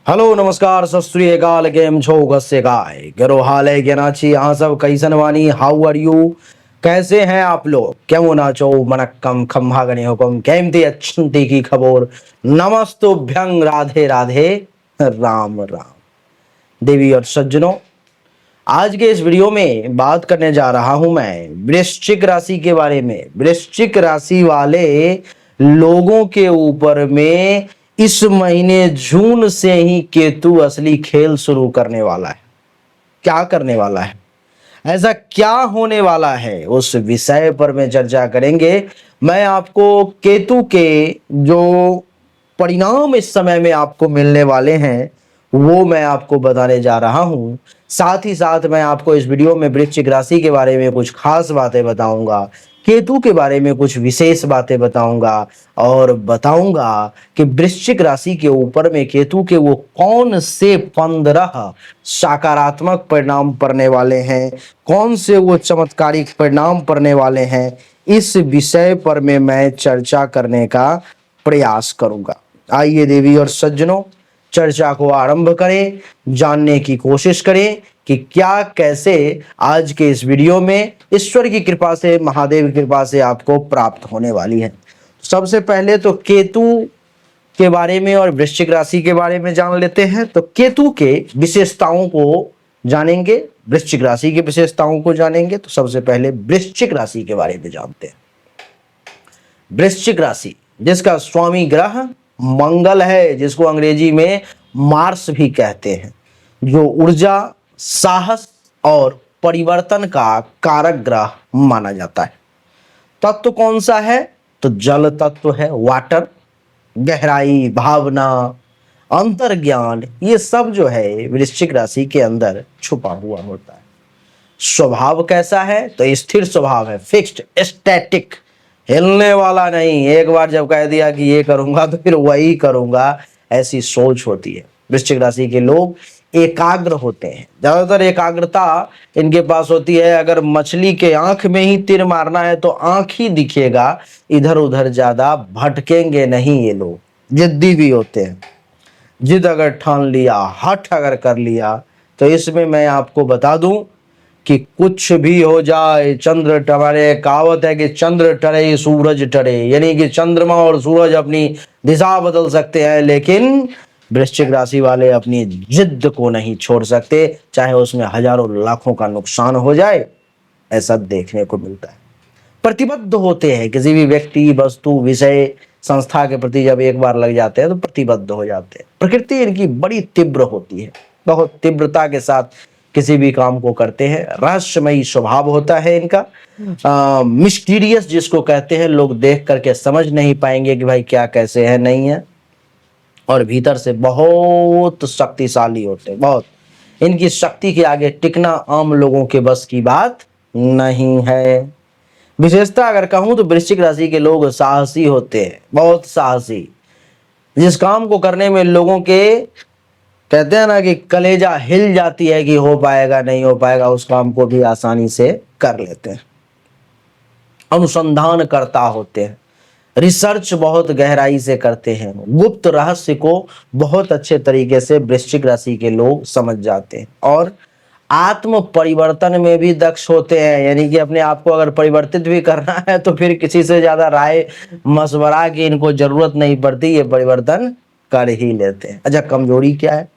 Hello नमस्कार सत श्री अकाल केम छो गस्से काय गरो हाल है क्या नाची यहाँ सब कैसन वानी हाउ आर यू कैसे हैं आप लोग क्यों नाचो मनक्कम खम्हा गणे हुकम केमती अच्छी की खबर नमस्तुभ्यं राधे राधे राम राम देवी और सज्जनों। आज के इस वीडियो में बात करने जा रहा हूं मैं वृश्चिक राशि के बारे में। वृश्चिक राशि वाले लोगों के ऊपर में इस महीने जून से ही केतु असली खेल शुरू करने वाला है। क्या करने वाला है, ऐसा क्या होने वाला है, उस विषय पर मैं चर्चा करेंगे। मैं आपको केतु के जो परिणाम इस समय में आपको मिलने वाले हैं वो मैं आपको बताने जा रहा हूं। साथ ही साथ मैं आपको इस वीडियो में वृश्चिक राशि के बारे में कुछ खास बातें बताऊंगा, केतु के बारे में कुछ विशेष बातें बताऊंगा और बताऊंगा कि वृश्चिक राशि के ऊपर में केतु के वो कौन से 15 सकारात्मक परिणाम पड़ने वाले हैं, कौन से वो चमत्कारिक परिणाम पड़ने वाले हैं। इस विषय पर मैं चर्चा करने का प्रयास करूंगा। आइए देवी और सज्जनों, चर्चा को आरंभ करें, जानने की कोशिश करें कि क्या कैसे आज के इस वीडियो में ईश्वर की कृपा से, महादेव की कृपा से आपको प्राप्त होने वाली है। सबसे पहले तो केतु के बारे में और वृश्चिक राशि के बारे में जान लेते हैं। तो केतु के विशेषताओं को जानेंगे, वृश्चिक राशि की विशेषताओं को जानेंगे। तो सबसे पहले वृश्चिक राशि के बारे में जानते हैं। वृश्चिक राशि जिसका स्वामी ग्रह मंगल है, जिसको अंग्रेजी में मार्स भी कहते हैं, जो ऊर्जा, साहस और परिवर्तन का कारक ग्रह माना जाता है। तत्व कौन सा है? तो जल तत्व है, वाटर। गहराई, भावना, अंतर्ज्ञान, ये सब जो है वृश्चिक राशि के अंदर छुपा हुआ होता है। स्वभाव कैसा है? तो स्थिर स्वभाव है, फिक्स्ड, स्टैटिक, हिलने वाला नहीं। एक बार जब कह दिया कि ये करूंगा तो फिर वही करूंगा, ऐसी सोच होती है। वृश्चिक राशि के लोग एकाग्र होते हैं, ज्यादातर एकाग्रता इनके पास होती है। अगर मछली के आंख में ही तीर मारना है तो आंख ही दिखेगा, इधर उधर ज्यादा भटकेंगे नहीं। ये लोग जिद्दी भी होते हैं, जिद अगर ठान लिया, हठ अगर कर लिया, तो इसमें मैं आपको बता दूं कि कुछ भी हो जाए, चंद्र टरे, कहावत है कि चंद्र टरे सूरज टरे, यानी कि चंद्रमा और सूरज अपनी दिशा बदल सकते हैं, लेकिन वृश्चिक राशि वाले अपनी जिद को नहीं छोड़ सकते, चाहे उसमें हजारों लाखों का नुकसान हो जाए। ऐसा देखने को मिलता है। प्रतिबद्ध होते हैं, किसी भी व्यक्ति, वस्तु, विषय, संस्था के प्रति जब एक बार लग जाते हैं तो प्रतिबद्ध हो जाते हैं। प्रकृति इनकी बड़ी तीव्र होती है, बहुत तीव्रता के साथ किसी भी काम को करते हैं। रहस्यमयी स्वभाव होता है इनका, मिस्टीरियस जिसको कहते हैं। लोग देख करके समझ नहीं पाएंगे कि भाई क्या कैसे है, नहीं है। और भीतर से बहुत शक्तिशाली होते हैं, बहुत। इनकी शक्ति के आगे टिकना आम लोगों के बस की बात नहीं है। विशेषता अगर कहूं तो वृश्चिक राशि के लोग साहसी होते हैं, बहुत साहसी। जिस काम को करने में लोगों के कहते हैं ना कि कलेजा हिल जाती है कि हो पाएगा नहीं हो पाएगा, उस काम को भी आसानी से कर लेते हैं। अनुसंधान करता होते हैं, रिसर्च बहुत गहराई से करते हैं, गुप्त रहस्य को बहुत अच्छे तरीके से वृश्चिक राशि के लोग समझ जाते हैं। और आत्म परिवर्तन में भी दक्ष होते हैं, यानी कि अपने आप को अगर परिवर्तित भी करना है तो फिर किसी से ज्यादा राय मशवरा की इनको जरूरत नहीं पड़ती, ये परिवर्तन कर ही लेते हैं। अच्छा, कमजोरी क्या है?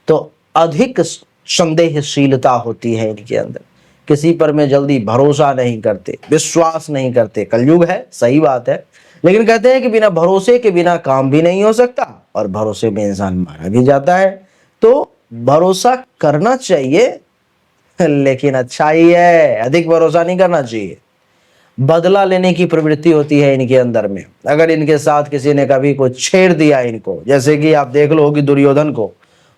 तो अधिक संदेहशीलता होती है इनके अंदर, किसी पर में जल्दी भरोसा नहीं करते, विश्वास नहीं करते। कलयुग है, सही बात है, लेकिन कहते हैं कि बिना भरोसे के बिना काम भी नहीं हो सकता, और भरोसे में इंसान मारा भी जाता है। तो भरोसा करना चाहिए, लेकिन अच्छा ही है, अधिक भरोसा नहीं करना चाहिए। बदला लेने की प्रवृत्ति होती है इनके अंदर में। अगर इनके साथ किसी ने कभी कुछ छेड़ दिया इनको, जैसे कि आप देख लो कि दुर्योधन को,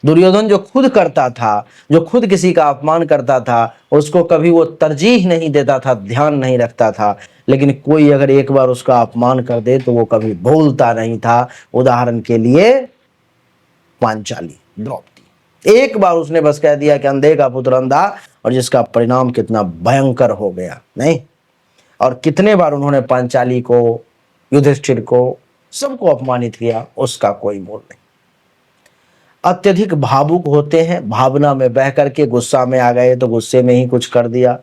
दुर्योधन जो खुद करता था, जो खुद किसी का अपमान करता था, उसको कभी वो तरजीह नहीं देता था, ध्यान नहीं रखता था। लेकिन कोई अगर एक बार उसका अपमान कर दे तो वो कभी भूलता नहीं था। उदाहरण के लिए पांचाली, द्रौपदी, एक बार उसने बस कह दिया कि अंधे का पुत्र अंधा, और जिसका परिणाम कितना भयंकर हो गया, नहीं। और कितने बार उन्होंने पांचाली को, युधिष्ठिर को, सबको अपमानित किया, उसका कोई मोल नहीं। अत्यधिक भावुक होते हैं, भावना में बह करके गुस्सा में आ गए तो गुस्से में ही कुछ कर दिया,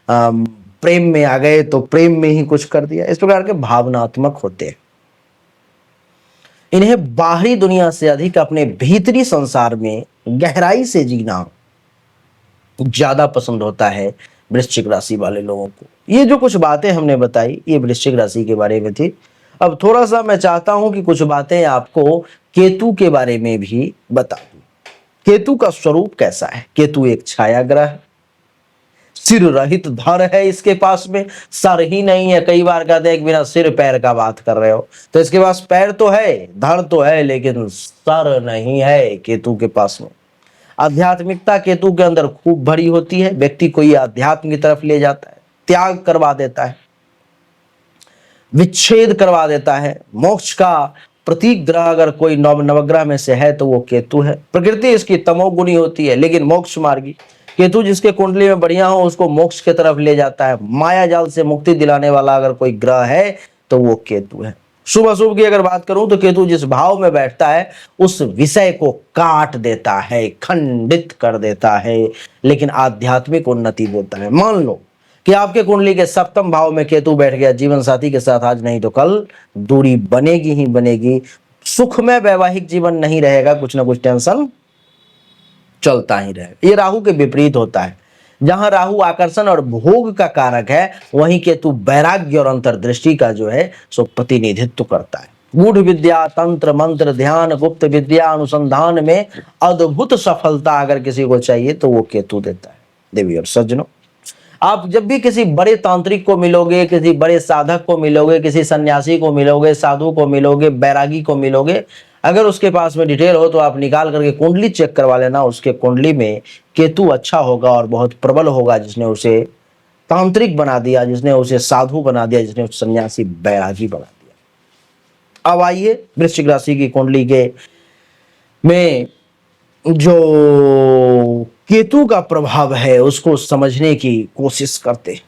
प्रेम में आ गए तो प्रेम में ही कुछ कर दिया। इस प्रकार के भावनात्मक होते हैं। इन्हें बाहरी दुनिया से अधिक अपने भीतरी संसार में गहराई से जीना ज्यादा पसंद होता है वृश्चिक राशि वाले लोगों को। ये जो कुछ बातें हमने बताई ये वृश्चिक राशि के बारे में थी। अब थोड़ा सा मैं चाहता हूं कि कुछ बातें आपको केतु के बारे में भी बता दूं। केतु का स्वरूप कैसा है? केतु एक छाया ग्रह है, सिर रहित धर है इसके पास में, सर ही नहीं है। कई बार कहते हैं कि बिना सिर पैर का बात कर रहे हो, तो इसके पास पैर तो है, धड़ तो है, लेकिन सर नहीं है केतु के पास में। आध्यात्मिकता केतु के अंदर खूब भरी होती है, व्यक्ति को यह अध्यात्म की तरफ ले जाता है, त्याग करवा देता है, विच्छेद करवा देता है। मोक्ष का प्रतीक ग्रह अगर कोई नवग्रह में से है तो वो केतु है। प्रकृति इसकी तमोगुणी होती है, लेकिन मोक्ष मार्गी केतु जिसके कुंडली में बढ़िया हो उसको मोक्ष की तरफ ले जाता है। माया जाल से मुक्ति दिलाने वाला अगर कोई ग्रह है तो वो केतु है। शुभ अशुभ की अगर बात करूं तो केतु जिस भाव में बैठता है उस विषय को काट देता है, खंडित कर देता है, लेकिन आध्यात्मिक उन्नति देता है। मान लो कि आपके कुंडली के सप्तम भाव में केतु बैठ गया, जीवन साथी के साथ आज नहीं तो कल दूरी बनेगी ही बनेगी, सुख में वैवाहिक जीवन नहीं रहेगा, कुछ ना कुछ टेंशन चलता ही रहेगा। ये राहु के विपरीत होता है। जहां राहु आकर्षण और भोग का कारक है वहीं केतु वैराग्य और अंतर्दृष्टि का जो है सो प्रतिनिधित्व करता है। गूढ़ विद्या, तंत्र मंत्र, ध्यान, गुप्त विद्या अनुसंधान में अद्भुत सफलता अगर किसी को चाहिए तो वो केतु देता है। देवी और सज्जनों, आप जब भी किसी बड़े तांत्रिक को मिलोगे, किसी बड़े साधक को मिलोगे, किसी सन्यासी को मिलोगे, साधु को मिलोगे, बैरागी को मिलोगे, अगर उसके पास में डिटेल हो तो आप निकाल करके कुंडली चेक करवा लेना। उसके कुंडली में केतु अच्छा होगा और बहुत प्रबल होगा, जिसने उसे तांत्रिक बना दिया, जिसने उसे साधु बना दिया, जिसने उसे सन्यासी बैरागी बना दिया। अब आइए वृश्चिक राशि की कुंडली के में जो केतु का प्रभाव है उसको समझने की कोशिश करते हैं।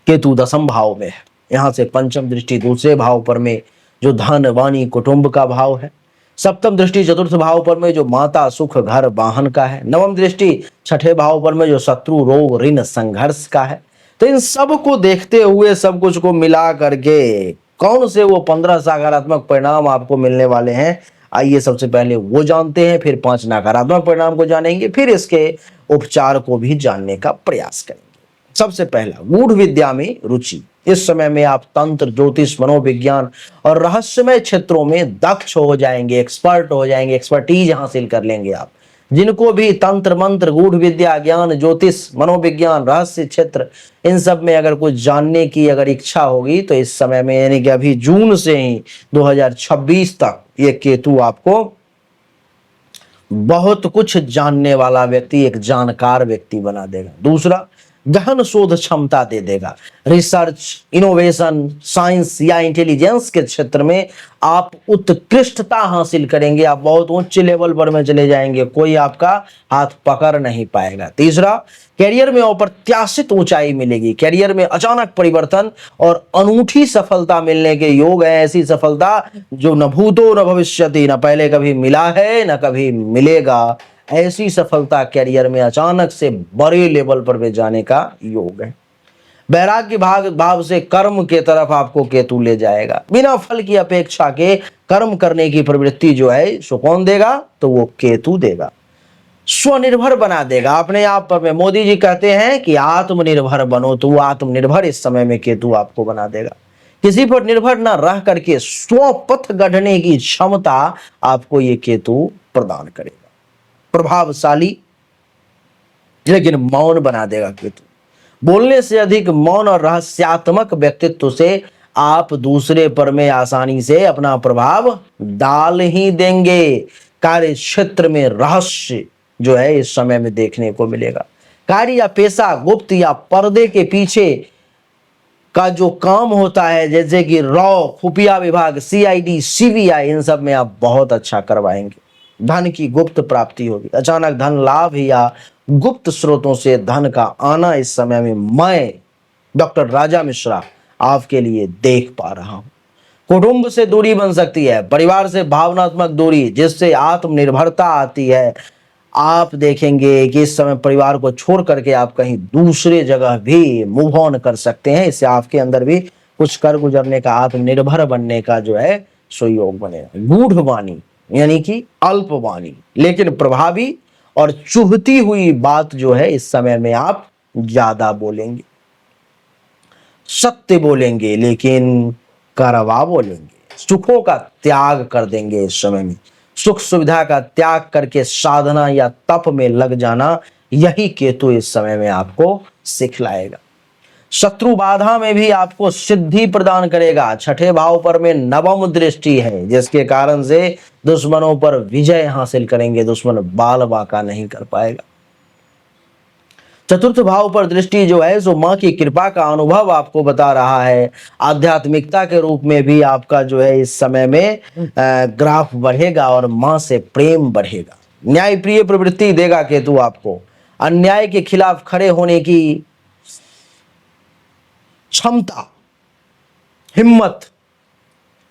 केतु दसम भाव में है, यहां से पंचम दृष्टि दूसरे भाव पर में जो धन वाणी कुटुंब का भाव है, सप्तम दृष्टि चतुर्थ भाव पर में जो माता सुख घर वाहन का है, नवम दृष्टि छठे भाव पर में जो शत्रु रोग ऋण संघर्ष का है। तो इन सब को देखते हुए सब कुछ को मिला करके कौन से वो 15 सकारात्मक परिणाम आपको मिलने वाले हैं, आइए सबसे पहले वो जानते हैं, फिर 5 नकारात्मक परिणाम को जानेंगे, फिर इसके उपचार को भी जानने का प्रयास करेंगे। सबसे पहला, गूढ़ विद्या में रुचि। इस समय में आप तंत्र, ज्योतिष, मनोविज्ञान और रहस्यमय क्षेत्रों में दक्ष हो जाएंगे, एक्सपर्ट हो जाएंगे, एक्सपर्टीज हासिल कर लेंगे आप। जिनको भी तंत्र मंत्र, गूढ़ विद्या, ज्ञान, ज्योतिष, मनोविज्ञान, रहस्य क्षेत्र, इन सब में अगर कुछ जानने की अगर इच्छा होगी तो इस समय में यानी कि अभी जून से ही 2026 तक ये केतु आपको बहुत कुछ जानने वाला व्यक्ति, एक जानकार व्यक्ति बना देगा। दूसरा, गहन शोध क्षमता दे देगा। रिसर्च, इनोवेशन, साइंस या इंटेलिजेंस के क्षेत्र में आप उत्कृष्टता हासिल करेंगे, आप बहुत उच्च लेवल पर में चले जाएंगे, कोई आपका हाथ पकड़ नहीं पाएगा। तीसरा, कैरियर में अप्रत्याशित ऊंचाई मिलेगी, कैरियर में अचानक परिवर्तन और अनूठी सफलता मिलने के योग है। ऐसी सफलता जो न भूतो न भविष्यति, न पहले कभी मिला है न कभी मिलेगा। ऐसी सफलता कैरियर में अचानक से बड़े लेवल पर भी जाने का योग है। वैराग्य भाव से कर्म के तरफ आपको केतु ले जाएगा। बिना फल की अपेक्षा के कर्म करने की प्रवृत्ति जो है सो कौन देगा, तो वो केतु देगा। स्वनिर्भर बना देगा अपने आप पर। मोदी जी कहते हैं कि आत्मनिर्भर बनो, तो वो आत्मनिर्भर इस समय में केतु आपको बना देगा। किसी पर निर्भर न रह करके स्वपथ गढ़ने की क्षमता आपको ये केतु प्रदान करेगा। प्रभावशाली लेकिन मौन बना देगा केतु। बोलने से अधिक मौन और रहस्यात्मक व्यक्तित्व से आप दूसरे पर में आसानी से अपना प्रभाव डाल ही देंगे। कार्य क्षेत्र में रहस्य जो है इस समय में देखने को मिलेगा। कार्य या पेशा, गुप्त या पर्दे के पीछे का जो काम होता है, जैसे कि रॉ, खुफिया विभाग, सीआईडी, सीबीआई, इन सब में आप बहुत अच्छा करवाएंगे। धन की गुप्त प्राप्ति होगी। अचानक धन लाभ या गुप्त स्रोतों से धन का आना इस समय में मैं डॉक्टर राजा मिश्रा आपके लिए देख पा रहा हूं। कुटुंब से दूरी बन सकती है, परिवार से भावनात्मक दूरी, जिससे आत्मनिर्भरता आती है। आप देखेंगे कि इस समय परिवार को छोड़ करके आप कहीं दूसरे जगह भी मूव ऑन कर सकते हैं। इससे आपके अंदर भी कुछ कर गुजरने का, आत्मनिर्भर बनने का जो है सो योग बनेगा। गूढ़ वाणी यानी कि अल्प वाणी लेकिन प्रभावी और चुभती हुई बात जो है इस समय में आप ज्यादा बोलेंगे। सत्य बोलेंगे लेकिन करवा बोलेंगे। सुखों का त्याग कर देंगे इस समय में। सुख सुविधा का त्याग करके साधना या तप में लग जाना, यही केतु इस समय में आपको सिखलाएगा। शत्रु बाधा में भी आपको सिद्धि प्रदान करेगा। छठे भाव पर में नवम दृष्टि है, जिसके कारण से दुश्मनों पर विजय हासिल करेंगे। दुश्मन बाल बाका नहीं कर पाएगा। चतुर्थ भाव पर दृष्टि जो है सो माँ की कृपा का अनुभव आपको बता रहा है। आध्यात्मिकता के रूप में भी आपका जो है इस समय में ग्राफ बढ़ेगा और माँ से प्रेम बढ़ेगा। न्याय प्रिय प्रवृत्ति देगा केतु आपको। अन्याय के खिलाफ खड़े होने की क्षमता, हिम्मत,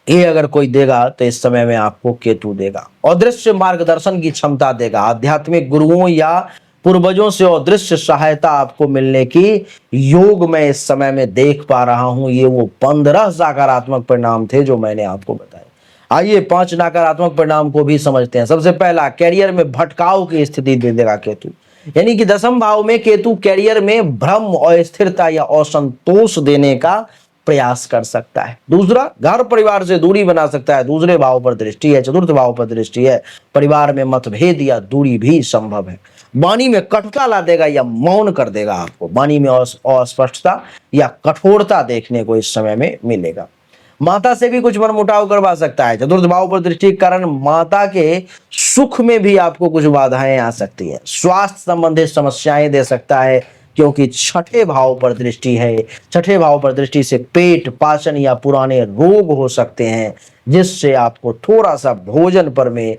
ये अगर कोई देगा तो इस समय में आपको केतु देगा। अदृश्य मार्गदर्शन की क्षमता देगा। आध्यात्मिक गुरुओं या पूर्वजों से अदृश्य सहायता आपको मिलने की योग मैं इस समय में देख पा रहा हूं। ये वो 15 सकारात्मक परिणाम थे जो मैंने आपको बताए। आइए 5 नकारात्मक परिणाम को भी समझते हैं। सबसे पहला, कैरियर में भटकाव की स्थिति दे देगा केतु, यानी कि 10वें भाव में केतु कैरियर में भ्रम, अस्थिरता या असंतोष देने का प्रयास कर सकता है। दूसरा, घर परिवार से दूरी बना सकता है। दूसरे भाव पर दृष्टि है, चतुर्थ भाव पर दृष्टि है। परिवार में मतभेद या दूरी भी संभव है। वाणी में कटुता ला देगा या मौन कर देगा आपको। वाणी में अस्पष्टता या कठोरता देखने को इस समय में मिलेगा। माता से भी कुछ मनमुटाव करवा सकता है। चतुर्थ भाव पर दृष्टि के कारण माता के सुख में भी आपको कुछ बाधाएं आ सकती है। स्वास्थ्य संबंधित समस्याएं दे सकता है, क्योंकि छठे भाव पर दृष्टि है। छठे भाव पर दृष्टि से पेट, पाचन या पुराने रोग हो सकते हैं, जिससे आपको थोड़ा सा भोजन पर में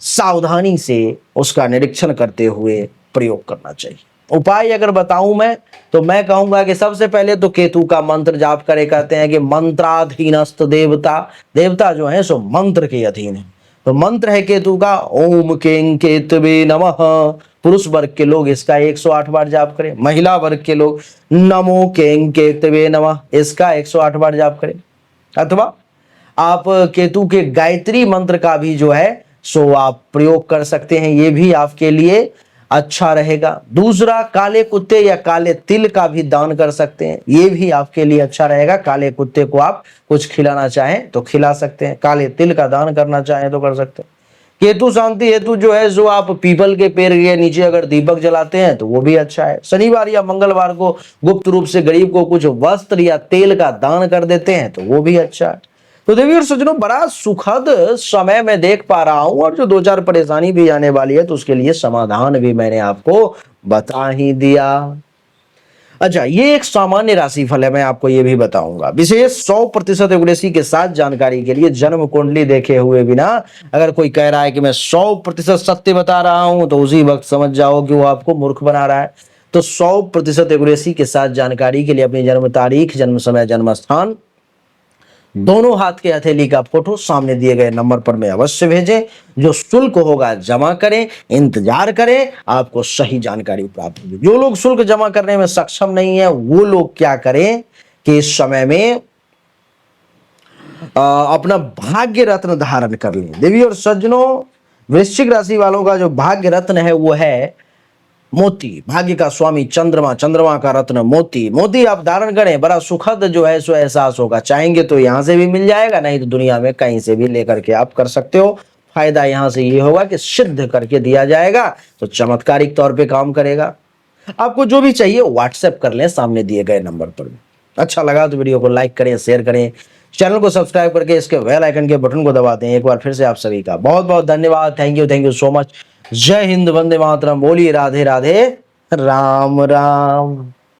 सावधानी से उसका निरीक्षण करते हुए प्रयोग करना चाहिए। उपाय अगर बताऊं मैं, तो मैं कहूंगा कि सबसे पहले तो केतु का मंत्र जाप करे। कहते हैं कि मंत्राधीनस्थ देवता, देवता जो है सो मंत्र के अधीन है। तो मंत्र है केतु का ओम कें केतवे नमः। पुरुष वर्ग के लोग इसका 108 बार जाप करें। महिला वर्ग के लोग नमो कें केतवे नमः इसका 108 बार जाप करें। अथवा आप केतु के गायत्री मंत्र का भी जो है सो आप प्रयोग कर सकते हैं। ये भी आपके लिए अच्छा रहेगा। दूसरा, काले कुत्ते या काले तिल का भी दान कर सकते हैं। ये भी आपके लिए अच्छा रहेगा। काले कुत्ते को आप कुछ खिलाना चाहें तो खिला सकते हैं। काले तिल का दान करना चाहें तो कर सकते हैं। केतु शांति हेतु जो है जो आप पीपल के पेड़ के नीचे अगर दीपक जलाते हैं तो वो भी अच्छा है। शनिवार या मंगलवार को गुप्त रूप से गरीब को कुछ वस्त्र या तेल का दान कर देते हैं तो वो भी अच्छा है। तो देवी और सज्जनों, बड़ा सुखद समय मैं देख पा रहा हूं, और जो 2-4 परेशानी भी आने वाली है तो उसके लिए समाधान भी मैंने आपको बता ही दिया। अच्छा, ये एक सामान्य राशिफल है, मैं आपको ये भी बताऊंगा। विशेष 100% एक्यूरेसी के साथ जानकारी के लिए जन्म कुंडली देखे हुए बिना अगर कोई कह रहा है कि मैं 100% सत्य बता रहा हूं, तो उसी वक्त समझ जाओ कि वो आपको मूर्ख बना रहा है। तो 100% एक्यूरेसी के साथ जानकारी के लिए अपनी जन्म तारीख, जन्म समय, जन्म स्थान, दोनों हाथ के हथेली का फोटो सामने दिए गए नंबर पर में अवश्य भेजें। जो शुल्क होगा जमा करें, इंतजार करें, आपको सही जानकारी प्राप्त होगी। जो लोग शुल्क जमा करने में सक्षम नहीं है वो लोग क्या करें कि इस समय में अपना भाग्य रत्न धारण कर लें। देवी और सज्जनों, वृश्चिक राशि वालों का जो भाग्य रत्न है वो है मोती। भाग्य का स्वामी चंद्रमा, चंद्रमा का रत्न मोती। मोती आप धारण करें, बड़ा सुखद जो है सो एहसास होगा। चाहेंगे तो यहां से भी मिल जाएगा, नहीं तो दुनिया में कहीं से भी लेकर के आप कर सकते हो। फायदा यहां से ये होगा कि सिद्ध करके दिया जाएगा, तो चमत्कारिक तौर पे काम करेगा। आपको जो भी चाहिए व्हाट्सएप कर लें सामने दिए गए नंबर पर। अच्छा लगा तो वीडियो को लाइक करें, शेयर करें, चैनल को सब्सक्राइब करके इसके बेल आइकन के बटन को दबा दें। एक बार फिर से आप सभी का बहुत बहुत धन्यवाद। Thank you so much. जय हिंद, वंदे मातरम। बोलिए राधे राधे, राम राम।